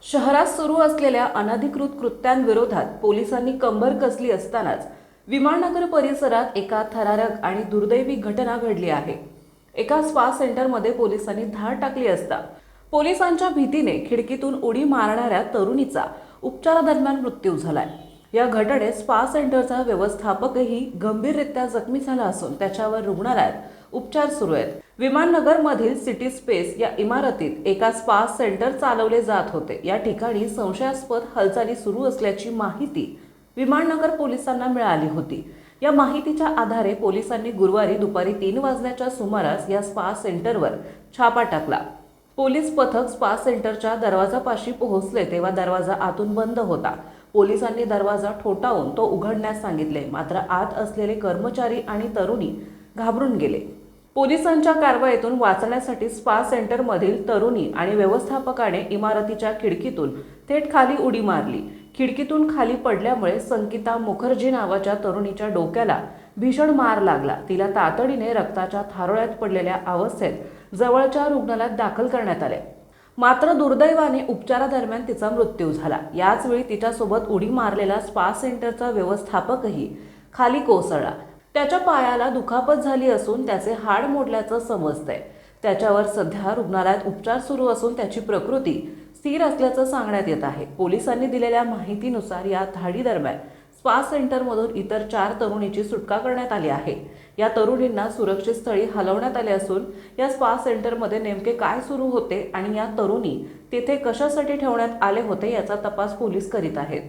शहरात सुरू असलेल्या अनधिकृत कृत्यांविरोधात पोलिसांनी कंबर कसली असतानाच विमाननगर परिसरात एका थरारक आणि दुर्दैवी घटना घडली आहे। एका स्पा सेंटरमध्ये पोलिसांनी धाड टाकली असता पोलिसांच्या भीतीने खिडकीतून उडी मारणाऱ्या तरुणीचा उपचारादरम्यान मृत्यू झालाय। या घटनेत स्पा सेंटरचा व्यवस्थापकही गंभीररित्या जखमी झाला असून त्याच्यावर रुग्णालयात उपचार सुरू आहेत। विमाननगर मधील सिटी स्पेस या इमारतीत एका स्पा सेंटर चालवले जात होते। या ठिकाणी संशयास्पद हालचाली सुरू असल्याची माहिती विमाननगर पोलिसांना मिळाली होती। या माहितीच्या आधारे पोलिसांनी गुरुवारी दुपारी 3 वाजण्याच्या सुमारास या स्पा सेंटरवर छापा टाकला। पोलीस पथक स्पा सेंटरच्या दरवाजापाशी पोहोचले तेव्हा दरवाजा आतून बंद होता। पोलिसांनी दरवाजा ठोठावून तो उघडण्यास सांगितले, मात्र आत असलेले कर्मचारी आणि तरुणी घाबरून गेले। पोलिसांच्या कारवाईतून वाचण्यासाठी स्पा सेंटरमधील तरुणी आणि व्यवस्थापकाने इमारतीच्या खिडकीतून थेट खाली उडी मारली। खिडकीतून खाली पडल्यामुळे संकिता मुखर्जी नावाच्या तरुणीच्या डोक्याला भीषण मार लागला। तिला तातडीने रक्ताच्या थारोळ्यात पडलेल्या अवस्थेत जवळच्या रुग्णालयात दाखल करण्यात आले, मात्र दुर्दैवाने उपचारादरम्यान तिचा मृत्यू झाला। याच वेळी तिच्यासोबत उडी मारलेला स्पा सेंटरचा व्यवस्थापकही खाली कोसळला। त्याच्या पायाला दुखापत झाली असून त्याचे हाड मोडल्याचं समजतंय। त्याच्यावर सध्या रुग्णालयात उपचार सुरू असून त्याची प्रकृती स्थिर असल्याचं सांगण्यात येत आहे। पोलिसांनी दिलेल्या माहितीनुसार या धाडीदरम्यान स्पा सेंटरमधून इतर 4 तरुणीची सुटका करण्यात आली आहे। या तरुणींना सुरक्षित स्थळी हलवण्यात आले असून या स्पा सेंटरमध्ये नेमके काय सुरू होते आणि या तरुणी तेथे कशासाठी ठेवण्यात आले होते याचा तपास पोलीस करीत आहेत।